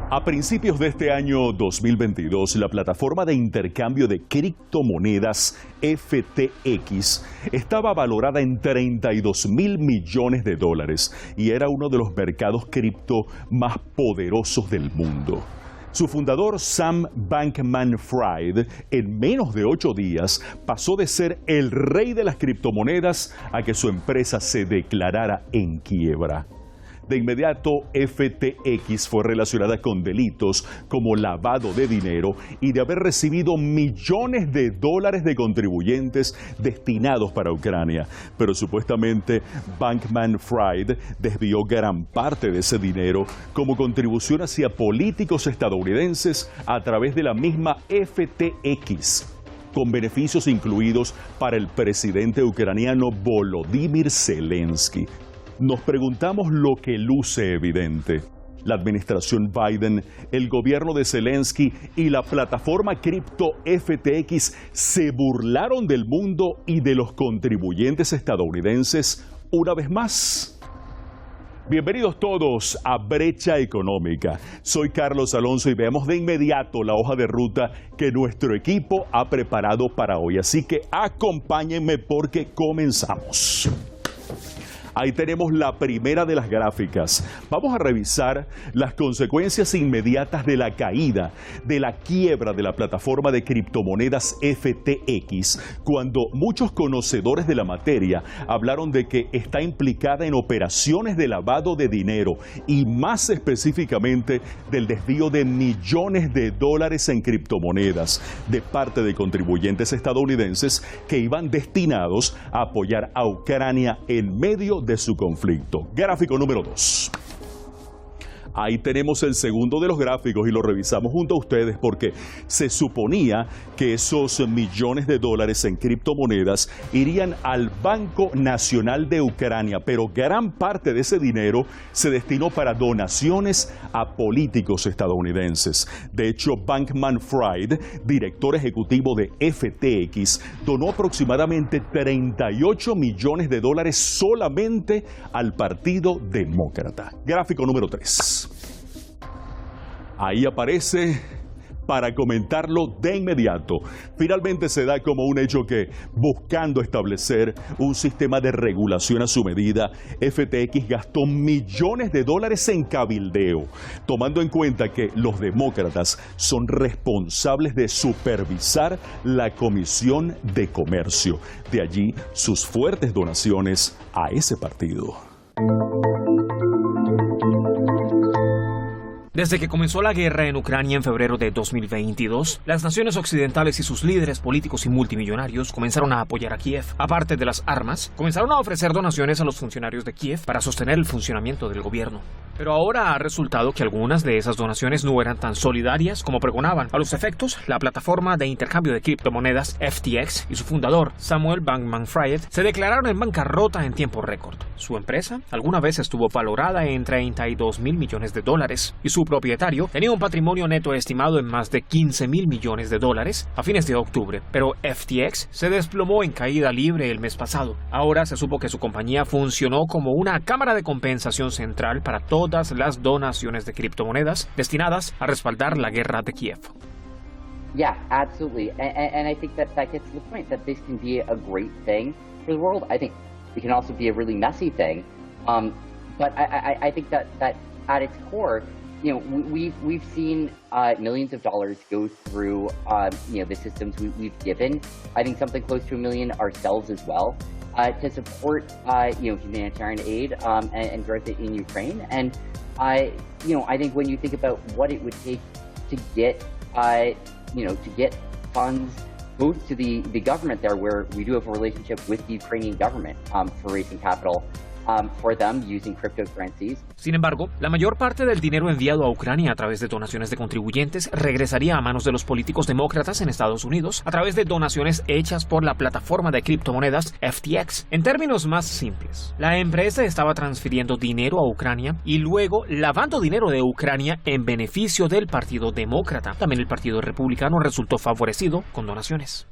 A principios de este año 2022, la plataforma de intercambio de criptomonedas FTX estaba valorada en $32.000 millones y era uno de los mercados cripto más poderosos del mundo. Su fundador, Sam Bankman-Fried, en menos de 8 días pasó de ser el rey de las criptomonedas a que su empresa se declarara en quiebra. De inmediato, FTX fue relacionada con delitos como lavado de dinero y de haber recibido millones de dólares de contribuyentes destinados para Ucrania. Pero supuestamente Bankman-Fried desvió gran parte de ese dinero como contribución hacia políticos estadounidenses a través de la misma FTX, con beneficios incluidos para el presidente ucraniano Volodymyr Zelensky. Nos preguntamos lo que luce evidente. La administración Biden, el gobierno de Zelensky y la plataforma cripto FTX se burlaron del mundo y de los contribuyentes estadounidenses una vez más. Bienvenidos todos a Brecha Económica. Soy Carlos Alonso y veamos de inmediato la hoja de ruta que nuestro equipo ha preparado para hoy. Así que acompáñenme porque comenzamos. Ahí tenemos la primera de las gráficas. Vamos a revisar las consecuencias inmediatas de la caída, de la quiebra de la plataforma de criptomonedas FTX, cuando muchos conocedores de la materia hablaron de que está implicada en operaciones de lavado de dinero y más específicamente del desvío de millones de dólares en criptomonedas de parte de contribuyentes estadounidenses que iban destinados a apoyar a Ucrania en medio de su conflicto. Gráfico número 2. Ahí tenemos el segundo de los gráficos y lo revisamos junto a ustedes porque se suponía que esos millones de dólares en criptomonedas irían al Banco Nacional de Ucrania, pero gran parte de ese dinero se destinó para donaciones a políticos estadounidenses. De hecho, Bankman-Fried, director ejecutivo de FTX, donó aproximadamente $38 millones solamente al Partido Demócrata. Gráfico número 3. Ahí aparece para comentarlo de inmediato. Finalmente se da como un hecho que, buscando establecer un sistema de regulación a su medida, FTX gastó millones de dólares en cabildeo, tomando en cuenta que los demócratas son responsables de supervisar la Comisión de Comercio. De allí sus fuertes donaciones a ese partido. Desde que comenzó la guerra en Ucrania en febrero de 2022, las naciones occidentales y sus líderes políticos y multimillonarios comenzaron a apoyar a Kiev. Aparte de las armas, comenzaron a ofrecer donaciones a los funcionarios de Kiev para sostener el funcionamiento del gobierno. Pero ahora ha resultado que algunas de esas donaciones no eran tan solidarias como pregonaban. A los efectos, la plataforma de intercambio de criptomonedas FTX y su fundador, Samuel Bankman-Fried, se declararon en bancarrota en tiempo récord. Su empresa alguna vez estuvo valorada en $32.000 millones y su propietario tenía un patrimonio neto estimado en más de $15.000 millones a fines de octubre. Pero FTX se desplomó en caída libre el mes pasado. Ahora se supo que su compañía funcionó como una cámara de compensación central para todas las donaciones de criptomonedas destinadas a respaldar la guerra de Kiev. Yeah, absolutely. And I think that gets to the point that this can be a great thing for the world. I think it can also be a really messy thing. But I think that at its core, you know, we've seen millions of dollars go through the systems we've given. I think something close to $1 million ourselves as well. To support humanitarian aid and growth in Ukraine. And I think when you think about what it would take to get funds both to the government there, where we do have a relationship with the Ukrainian government for raising capital for them using cryptocurrencies. Sin embargo, la mayor parte del dinero enviado a Ucrania a través de donaciones de contribuyentes regresaría a manos de los políticos demócratas en Estados Unidos a través de donaciones hechas por la plataforma de criptomonedas FTX. En términos más simples, la empresa estaba transfiriendo dinero a Ucrania y luego lavando dinero de Ucrania en beneficio del Partido Demócrata. También el Partido Republicano resultó favorecido con donaciones.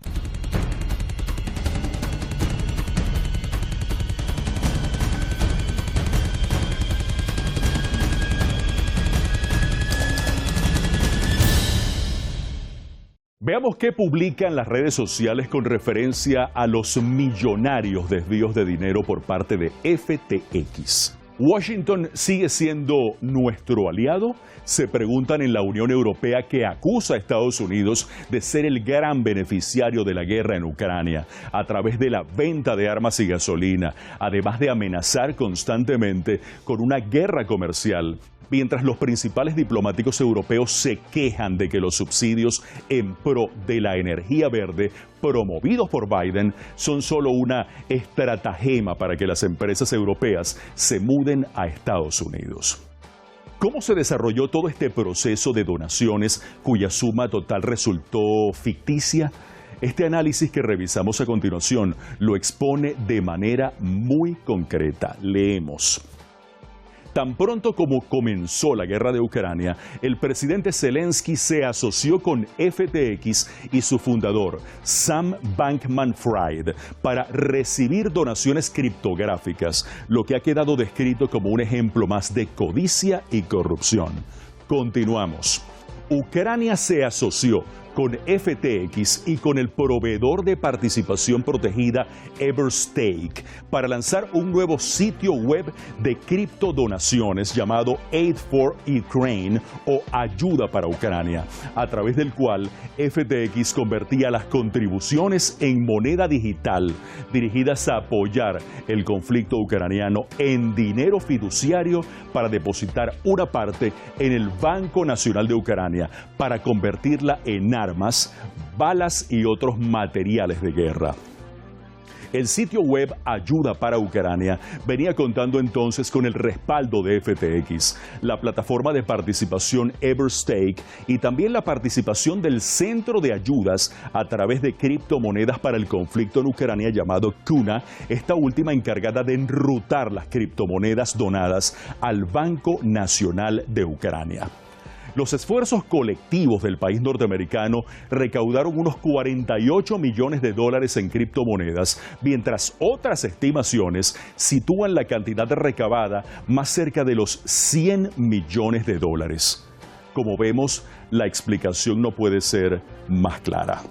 Veamos qué publican las redes sociales con referencia a los millonarios desvíos de dinero por parte de FTX. ¿Washington sigue siendo nuestro aliado? Se preguntan en la Unión Europea, que acusa a Estados Unidos de ser el gran beneficiario de la guerra en Ucrania a través de la venta de armas y gasolina, además de amenazar constantemente con una guerra comercial. Mientras los principales diplomáticos europeos se quejan de que los subsidios en pro de la energía verde promovidos por Biden son solo una estratagema para que las empresas europeas se muden a Estados Unidos. ¿Cómo se desarrolló todo este proceso de donaciones cuya suma total resultó ficticia? Este análisis que revisamos a continuación lo expone de manera muy concreta. Leemos. Tan pronto como comenzó la guerra de Ucrania, el presidente Zelensky se asoció con FTX y su fundador, Sam Bankman-Fried, para recibir donaciones criptográficas, lo que ha quedado descrito como un ejemplo más de codicia y corrupción. Continuamos. Ucrania se asoció con FTX y con el proveedor de participación protegida Everstake para lanzar un nuevo sitio web de criptodonaciones llamado Aid for Ukraine o Ayuda para Ucrania, a través del cual FTX convertía las contribuciones en moneda digital dirigidas a apoyar el conflicto ucraniano en dinero fiduciario para depositar una parte en el Banco Nacional de Ucrania para convertirla en armas, balas y otros materiales de guerra. El sitio web Ayuda para Ucrania venía contando entonces con el respaldo de FTX, la plataforma de participación Everstake y también la participación del Centro de Ayudas a través de criptomonedas para el conflicto en Ucrania llamado Kuna, esta última encargada de enrutar las criptomonedas donadas al Banco Nacional de Ucrania. Los esfuerzos colectivos del país norteamericano recaudaron unos 48 millones de dólares en criptomonedas, mientras otras estimaciones sitúan la cantidad recabada más cerca de los 100 millones de dólares. Como vemos, la explicación no puede ser más clara.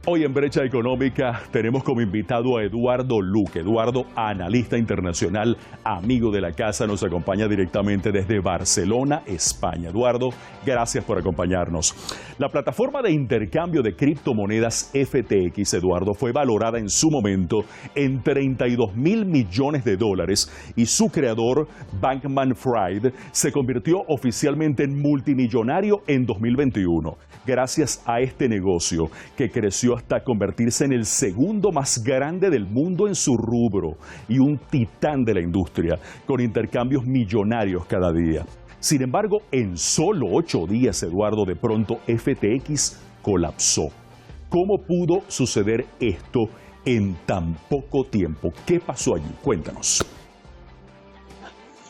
Hoy en Brecha Económica tenemos como invitado a Eduardo Luque. Eduardo, analista internacional, amigo de la casa, nos acompaña directamente desde Barcelona, España. Eduardo, gracias por acompañarnos. La plataforma de intercambio de criptomonedas FTX, Eduardo, fue valorada en su momento en 32.000 millones de dólares y su creador, Bankman-Fried, se convirtió oficialmente en multimillonario en 2021, gracias a este negocio que creció hasta convertirse en el segundo más grande del mundo en su rubro y un titán de la industria, con intercambios millonarios cada día. Sin embargo, en solo 8 días, Eduardo, de pronto FTX colapsó. ¿Cómo pudo suceder esto en tan poco tiempo? ¿Qué pasó allí? Cuéntanos.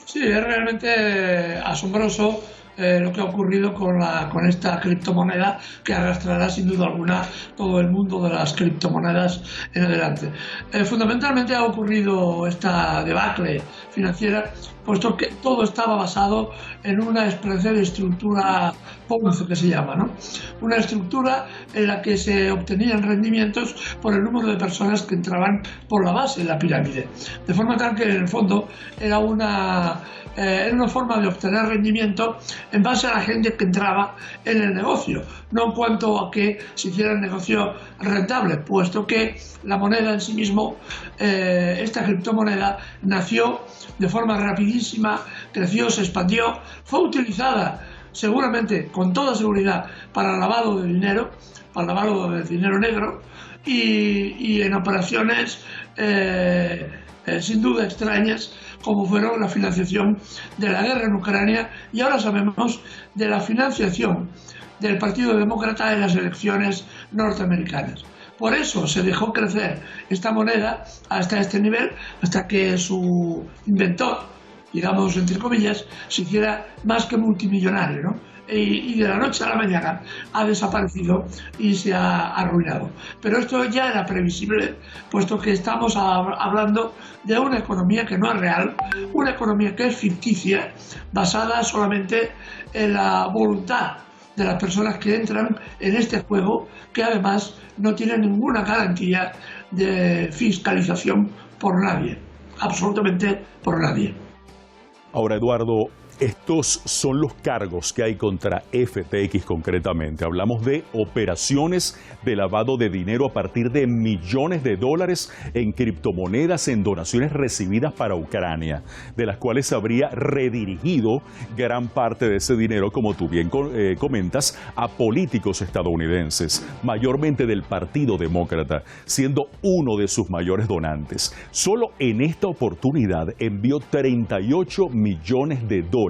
Sí, es realmente asombroso lo que ha ocurrido con esta criptomoneda, que arrastrará sin duda alguna todo el mundo de las criptomonedas en adelante. Fundamentalmente ha ocurrido esta debacle financiera puesto que todo estaba basado en una especie de estructura Ponzi, que se llama, ¿no? Una estructura en la que se obtenían rendimientos por el número de personas que entraban por la base de la pirámide, de forma tal que en el fondo era una forma de obtener rendimiento en base a la gente que entraba en el negocio, no en cuanto a que se hiciera el negocio rentable, puesto que la moneda en sí mismo, esta criptomoneda, nació de forma rapidísima, creció, se expandió, fue utilizada seguramente, con toda seguridad, para lavado de dinero, para lavado de dinero negro y en operaciones sin duda extrañas, como fueron la financiación de la guerra en Ucrania, y ahora sabemos de la financiación del Partido Demócrata en las elecciones norteamericanas. Por eso se dejó crecer esta moneda hasta este nivel, hasta que su inventor, digamos entre comillas, se hiciera más que multimillonario, ¿no? Y de la noche a la mañana ha desaparecido y se ha arruinado. Pero esto ya era previsible, puesto que estamos hablando de una economía que no es real, una economía que es ficticia, basada solamente en la voluntad de las personas que entran en este juego, que además no tiene ninguna garantía de fiscalización por nadie, absolutamente por nadie. Ahora, Eduardo, estos son los cargos que hay contra FTX concretamente. Hablamos de operaciones de lavado de dinero a partir de millones de dólares en criptomonedas en donaciones recibidas para Ucrania, de las cuales habría redirigido gran parte de ese dinero, como tú bien comentas, a políticos estadounidenses, mayormente del Partido Demócrata, siendo uno de sus mayores donantes. Solo en esta oportunidad envió 38 millones de dólares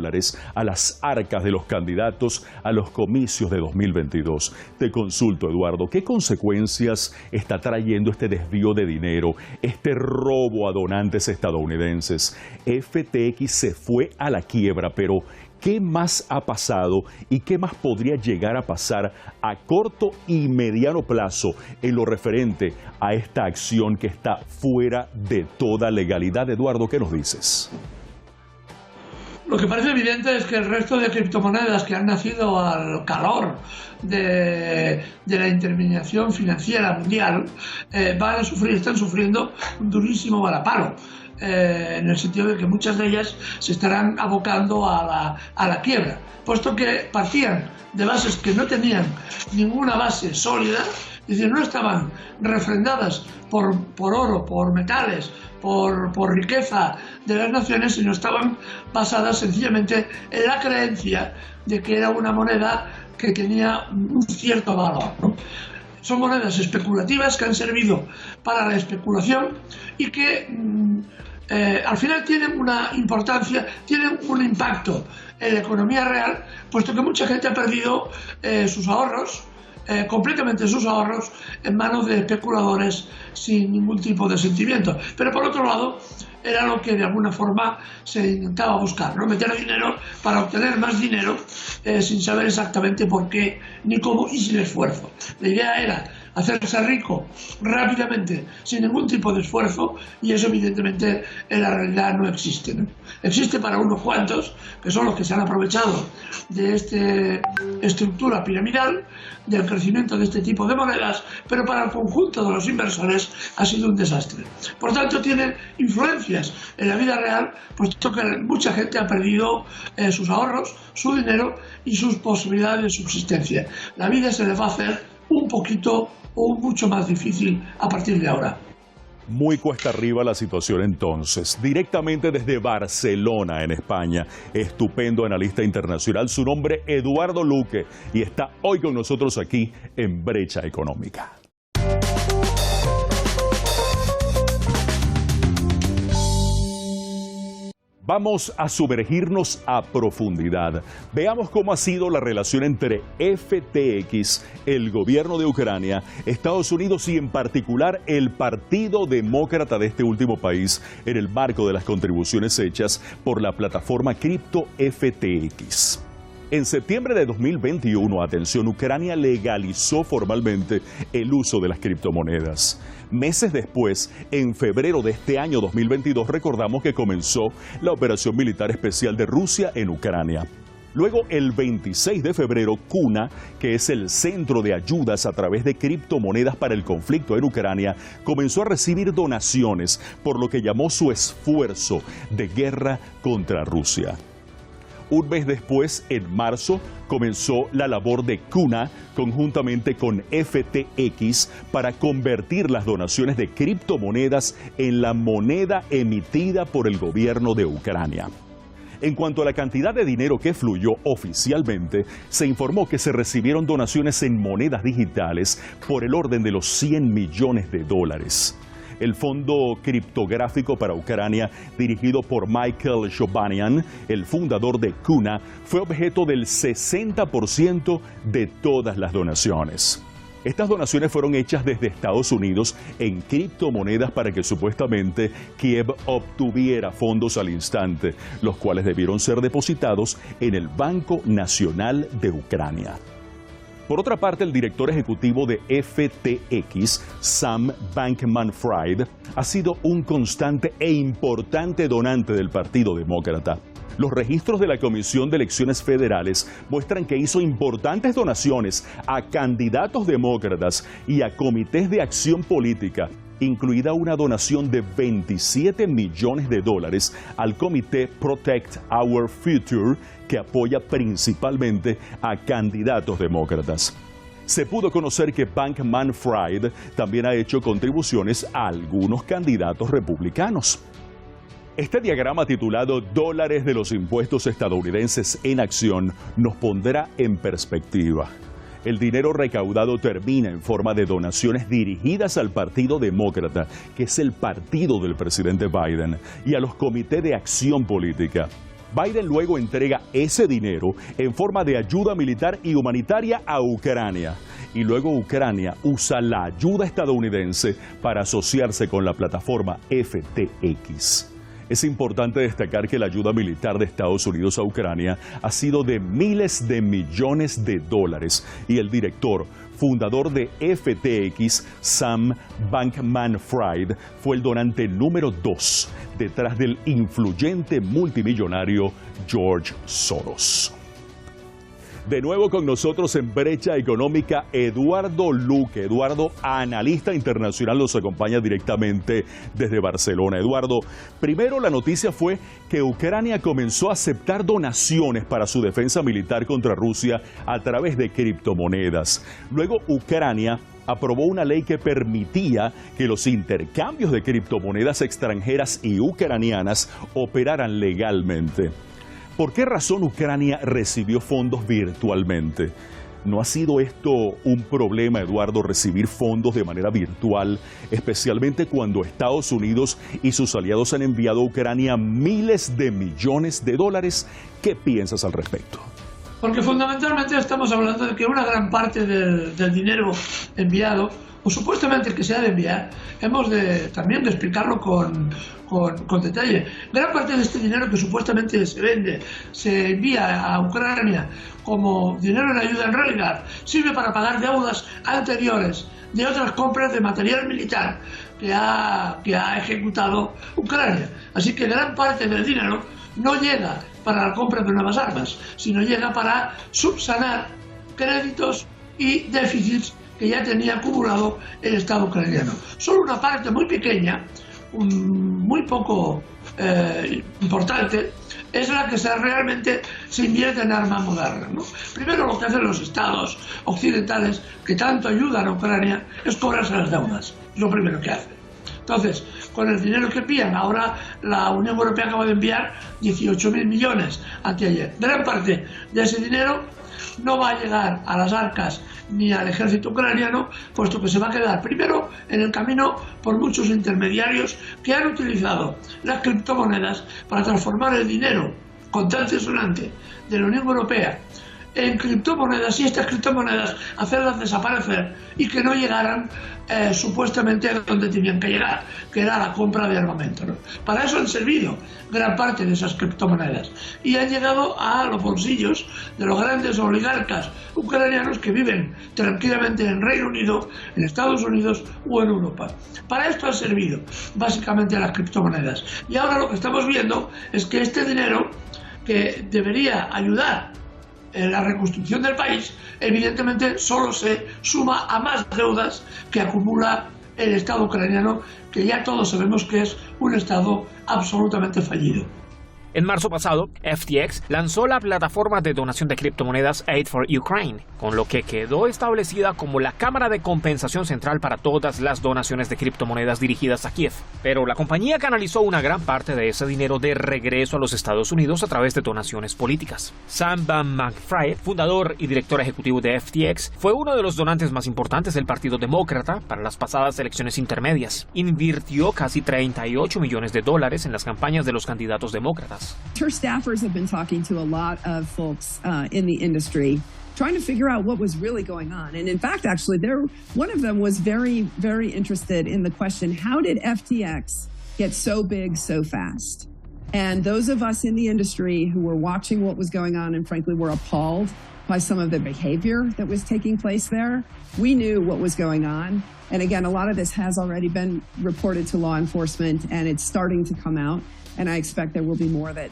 a las arcas de los candidatos a los comicios de 2022. Te consulto, Eduardo, ¿qué consecuencias está trayendo este desvío de dinero, este robo a donantes estadounidenses? FTX se fue a la quiebra, pero ¿qué más ha pasado y qué más podría llegar a pasar a corto y mediano plazo en lo referente a esta acción que está fuera de toda legalidad? Eduardo, ¿qué nos dices? Lo que parece evidente es que el resto de criptomonedas que han nacido al calor de la intermediación financiera mundial están sufriendo un durísimo varapalo. En el sentido de que muchas de ellas se estarán abocando a la quiebra, puesto que partían de bases que no tenían ninguna base sólida, es decir, no estaban refrendadas por oro, por metales, por riqueza de las naciones, sino estaban basadas sencillamente en la creencia de que era una moneda que tenía un cierto valor, ¿no? Son monedas especulativas que han servido para la especulación y que al final tienen una importancia, tienen un impacto en la economía real, puesto que mucha gente ha perdido sus ahorros, completamente sus ahorros, en manos de especuladores sin ningún tipo de sentimiento. Pero por otro lado, era lo que de alguna forma se intentaba buscar, ¿no? Meter dinero para obtener más dinero sin saber exactamente por qué, ni cómo y sin esfuerzo. La idea era hacerse rico rápidamente, sin ningún tipo de esfuerzo, y eso evidentemente en la realidad no existe, ¿no? Existe para unos cuantos, que son los que se han aprovechado de esta estructura piramidal, del crecimiento de este tipo de monedas, pero para el conjunto de los inversores ha sido un desastre. Por tanto, tiene influencias en la vida real, puesto que mucha gente ha perdido sus ahorros, su dinero y sus posibilidades de subsistencia. La vida se le va a hacer un poquito o mucho más difícil a partir de ahora. Muy cuesta arriba la situación entonces. Directamente desde Barcelona, en España, estupendo analista internacional, su nombre Eduardo Luque, y está hoy con nosotros aquí en Brecha Económica. Vamos a sumergirnos a profundidad. Veamos cómo ha sido la relación entre FTX, el gobierno de Ucrania, Estados Unidos y en particular el Partido Demócrata de este último país en el marco de las contribuciones hechas por la plataforma cripto FTX. En septiembre de 2021, atención, Ucrania legalizó formalmente el uso de las criptomonedas. Meses después, en febrero de este año 2022, recordamos que comenzó la operación militar especial de Rusia en Ucrania. Luego, el 26 de febrero, Kuna, que es el centro de ayudas a través de criptomonedas para el conflicto en Ucrania, comenzó a recibir donaciones por lo que llamó su esfuerzo de guerra contra Rusia. Un mes después, en marzo, comenzó la labor de Kuna conjuntamente con FTX para convertir las donaciones de criptomonedas en la moneda emitida por el gobierno de Ucrania. En cuanto a la cantidad de dinero que fluyó oficialmente, se informó que se recibieron donaciones en monedas digitales por el orden de los 100 millones de dólares. El Fondo Criptográfico para Ucrania, dirigido por Michael Shobanian, el fundador de Kuna, fue objeto del 60% de todas las donaciones. Estas donaciones fueron hechas desde Estados Unidos en criptomonedas para que supuestamente Kiev obtuviera fondos al instante, los cuales debieron ser depositados en el Banco Nacional de Ucrania. Por otra parte, el director ejecutivo de FTX, Sam Bankman-Fried, ha sido un constante e importante donante del Partido Demócrata. Los registros de la Comisión de Elecciones Federales muestran que hizo importantes donaciones a candidatos demócratas y a comités de acción política, incluida una donación de $27 millones al comité Protect Our Future, que apoya principalmente a candidatos demócratas. Se pudo conocer que Bankman-Fried también ha hecho contribuciones a algunos candidatos republicanos. Este diagrama titulado «Dólares de los impuestos estadounidenses en acción» nos pondrá en perspectiva. El dinero recaudado termina en forma de donaciones dirigidas al Partido Demócrata, que es el partido del presidente Biden, y a los comités de acción política. Biden luego entrega ese dinero en forma de ayuda militar y humanitaria a Ucrania. Y luego Ucrania usa la ayuda estadounidense para asociarse con la plataforma FTX. Es importante destacar que la ayuda militar de Estados Unidos a Ucrania ha sido de miles de millones de dólares y el director, fundador de FTX, Sam Bankman-Fried, fue el donante número 2 detrás del influyente multimillonario George Soros. De nuevo con nosotros en Brecha Económica, Eduardo Luque. Eduardo, analista internacional, nos acompaña directamente desde Barcelona. Eduardo, primero la noticia fue que Ucrania comenzó a aceptar donaciones para su defensa militar contra Rusia a través de criptomonedas. Luego Ucrania aprobó una ley que permitía que los intercambios de criptomonedas extranjeras y ucranianas operaran legalmente. ¿Por qué razón Ucrania recibió fondos virtualmente? ¿No ha sido esto un problema, Eduardo, recibir fondos de manera virtual, especialmente cuando Estados Unidos y sus aliados han enviado a Ucrania miles de millones de dólares? ¿Qué piensas al respecto? Porque fundamentalmente estamos hablando de que una gran parte del dinero enviado, o supuestamente que se ha de enviar, hemos también de explicarlo con detalle. Gran parte de este dinero que supuestamente se envía a Ucrania como dinero en ayuda, en realidad sirve para pagar deudas anteriores de otras compras de material militar que ha ejecutado Ucrania. Así que gran parte del dinero no llega para la compra de nuevas armas, sino llega para subsanar créditos y déficits que ya tenía acumulado el Estado ucraniano. Solo una parte muy pequeña, muy poco importante, es la que realmente se invierte en armas modernas, ¿no? Primero lo que hacen los estados occidentales que tanto ayudan a Ucrania es cobrarse las deudas, es lo primero que hacen. Entonces, con el dinero que envían, ahora la Unión Europea acaba de enviar 18.000 millones anteayer. Gran parte de ese dinero no va a llegar a las arcas ni al ejército ucraniano, puesto que se va a quedar primero en el camino por muchos intermediarios que han utilizado las criptomonedas para transformar el dinero contante y sonante de la Unión Europea en criptomonedas y estas criptomonedas hacerlas desaparecer y que no llegaran supuestamente a donde tenían que llegar, que era la compra de armamento, ¿no? Para eso han servido gran parte de esas criptomonedas y han llegado a los bolsillos de los grandes oligarcas ucranianos que viven tranquilamente en Reino Unido, en Estados Unidos o en Europa. Para esto han servido básicamente las criptomonedas. Y ahora lo que estamos viendo es que este dinero que debería ayudar en la reconstrucción del país, evidentemente solo se suma a más deudas que acumula el Estado ucraniano, que ya todos sabemos que es un Estado absolutamente fallido. En marzo pasado, FTX lanzó la plataforma de donación de criptomonedas Aid for Ukraine, con lo que quedó establecida como la cámara de compensación central para todas las donaciones de criptomonedas dirigidas a Kiev. Pero la compañía canalizó una gran parte de ese dinero de regreso a los Estados Unidos a través de donaciones políticas. Sam Bankman-Fried, fundador y director ejecutivo de FTX, fue uno de los donantes más importantes del Partido Demócrata para las pasadas elecciones intermedias. Invirtió casi $38 millones en las campañas de los candidatos demócratas. Her staffers have been talking to a lot of folks in the industry, trying to figure out what was really going on. And in fact, actually, one of them was very, very interested in the question, how did FTX get so big so fast? And those of us in the industry who were watching what was going on and frankly were appalled by some of the behavior that was taking place there, we knew what was going on. And again, a lot of this has already been reported to law enforcement and it's starting to come out. And I expect there will be more that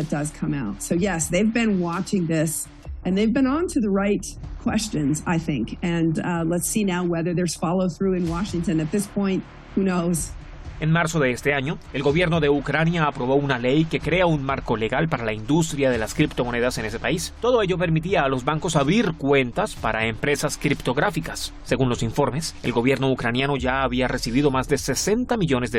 does come out. So yes, they've been watching this and they've been on to the right questions, I think. And let's see now whether there's follow through in Washington. At this point, who knows? En marzo de este año, el gobierno de Ucrania aprobó una ley que crea un marco legal para la industria de las criptomonedas en ese país. Todo ello permitía a los bancos abrir cuentas para empresas criptográficas. Según los informes, el gobierno ucraniano ya había recibido más de $60 millones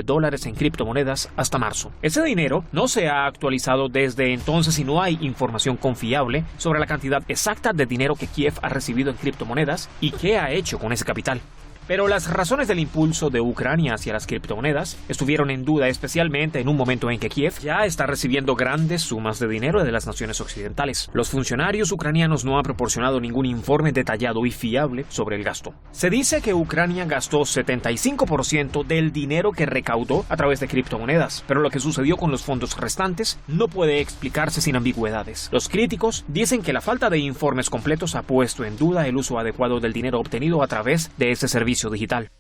en criptomonedas hasta marzo. Ese dinero no se ha actualizado desde entonces y no hay información confiable sobre la cantidad exacta de dinero que Kiev ha recibido en criptomonedas y qué ha hecho con ese capital. Pero las razones del impulso de Ucrania hacia las criptomonedas estuvieron en duda, especialmente en un momento en que Kiev ya está recibiendo grandes sumas de dinero de las naciones occidentales. Los funcionarios ucranianos no han proporcionado ningún informe detallado y fiable sobre el gasto. Se dice que Ucrania gastó 75% del dinero que recaudó a través de criptomonedas, pero lo que sucedió con los fondos restantes no puede explicarse sin ambigüedades. Los críticos dicen que la falta de informes completos ha puesto en duda el uso adecuado del dinero obtenido a través de ese servicio digital.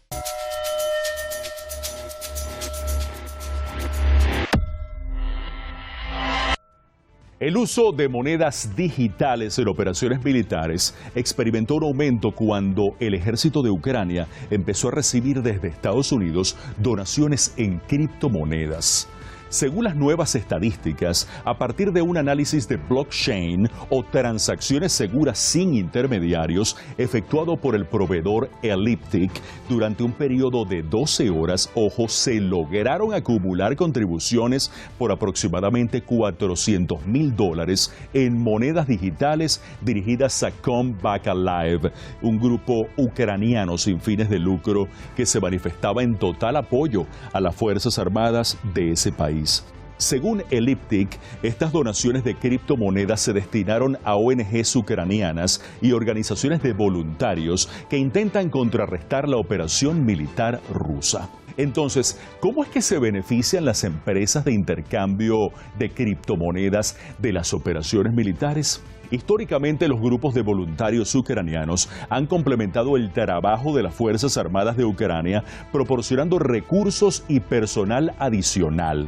El uso de monedas digitales en operaciones militares experimentó un aumento cuando el ejército de Ucrania empezó a recibir desde Estados Unidos donaciones en criptomonedas. Según las nuevas estadísticas, a partir de un análisis de blockchain o transacciones seguras sin intermediarios efectuado por el proveedor Elliptic durante un periodo de 12 horas, se lograron acumular contribuciones por aproximadamente $400,000 en monedas digitales dirigidas a Come Back Alive, un grupo ucraniano sin fines de lucro que se manifestaba en total apoyo a las Fuerzas Armadas de ese país. Según Elliptic, estas donaciones de criptomonedas se destinaron a ONGs ucranianas y organizaciones de voluntarios que intentan contrarrestar la operación militar rusa. Entonces, ¿cómo es que se benefician las empresas de intercambio de criptomonedas de las operaciones militares? Históricamente, los grupos de voluntarios ucranianos han complementado el trabajo de las Fuerzas Armadas de Ucrania proporcionando recursos y personal adicional.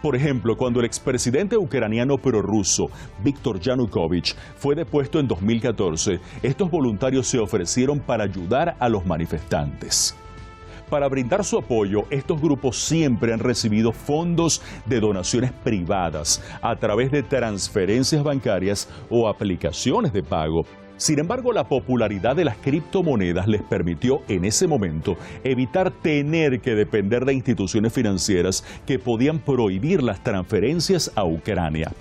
Por ejemplo, cuando el expresidente ucraniano prorruso Viktor Yanukovych fue depuesto en 2014, estos voluntarios se ofrecieron para ayudar a los manifestantes. Para brindar su apoyo, estos grupos siempre han recibido fondos de donaciones privadas a través de transferencias bancarias o aplicaciones de pago. Sin embargo, la popularidad de las criptomonedas les permitió en ese momento evitar tener que depender de instituciones financieras que podían prohibir las transferencias a Ucrania.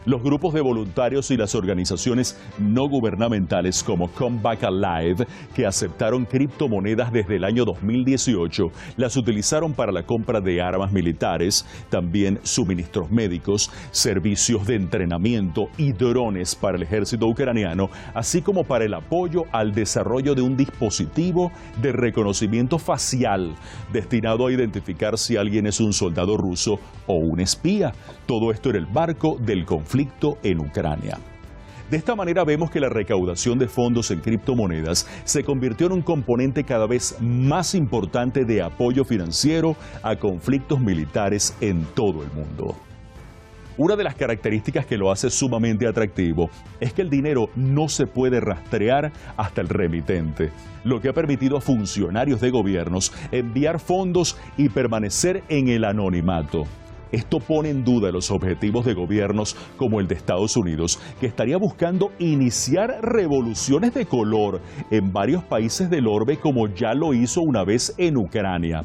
Los grupos de voluntarios y las organizaciones no gubernamentales como Come Back Alive, que aceptaron criptomonedas desde el año 2018, las utilizaron para la compra de armas militares, también suministros médicos, servicios de entrenamiento y drones para el ejército ucraniano, así como para el apoyo al desarrollo de un dispositivo de reconocimiento facial destinado a identificar si alguien es un soldado ruso o un espía. Todo esto en el marco del conflicto en Ucrania. De esta manera vemos que la recaudación de fondos en criptomonedas se convirtió en un componente cada vez más importante de apoyo financiero a conflictos militares en todo el mundo. Una de las características que lo hace sumamente atractivo es que el dinero no se puede rastrear hasta el remitente, lo que ha permitido a funcionarios de gobiernos enviar fondos y permanecer en el anonimato. Esto pone en duda los objetivos de gobiernos como el de Estados Unidos, que estaría buscando iniciar revoluciones de color en varios países del orbe, como ya lo hizo una vez en Ucrania.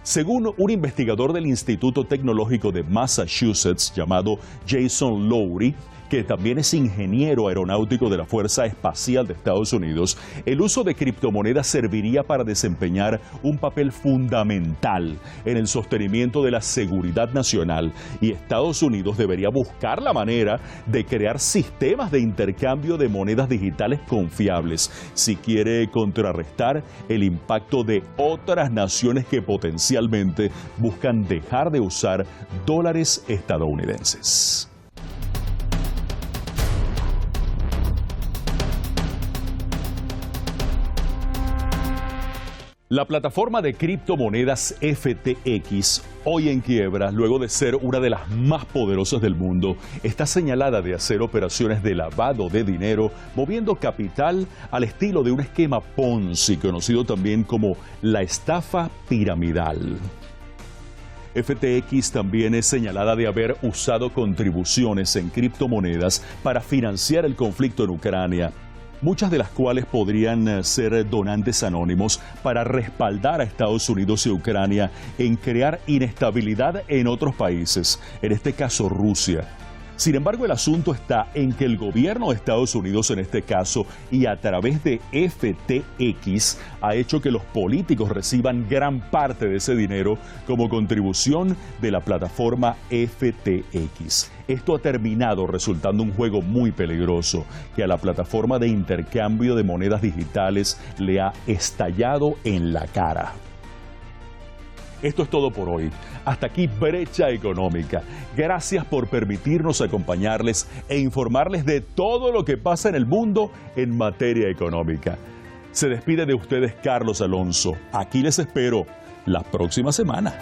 Según un investigador del Instituto Tecnológico de Massachusetts llamado Jason Lowry, que también es ingeniero aeronáutico de la Fuerza Espacial de Estados Unidos, el uso de criptomonedas serviría para desempeñar un papel fundamental en el sostenimiento de la seguridad nacional, y Estados Unidos debería buscar la manera de crear sistemas de intercambio de monedas digitales confiables si quiere contrarrestar el impacto de otras naciones que potencialmente buscan dejar de usar dólares estadounidenses. La plataforma de criptomonedas FTX, hoy en quiebra, luego de ser una de las más poderosas del mundo, está señalada de hacer operaciones de lavado de dinero, moviendo capital al estilo de un esquema Ponzi, conocido también como la estafa piramidal. FTX también es señalada de haber usado contribuciones en criptomonedas para financiar el conflicto en Ucrania, muchas de las cuales podrían ser donantes anónimos para respaldar a Estados Unidos y Ucrania en crear inestabilidad en otros países, en este caso Rusia. Sin embargo, el asunto está en que el gobierno de Estados Unidos, en este caso, y a través de FTX, ha hecho que los políticos reciban gran parte de ese dinero como contribución de la plataforma FTX. Esto ha terminado resultando un juego muy peligroso que a la plataforma de intercambio de monedas digitales le ha estallado en la cara. Esto es todo por hoy. Hasta aquí Brecha Económica. Gracias por permitirnos acompañarles e informarles de todo lo que pasa en el mundo en materia económica. Se despide de ustedes Carlos Alonso. Aquí les espero la próxima semana.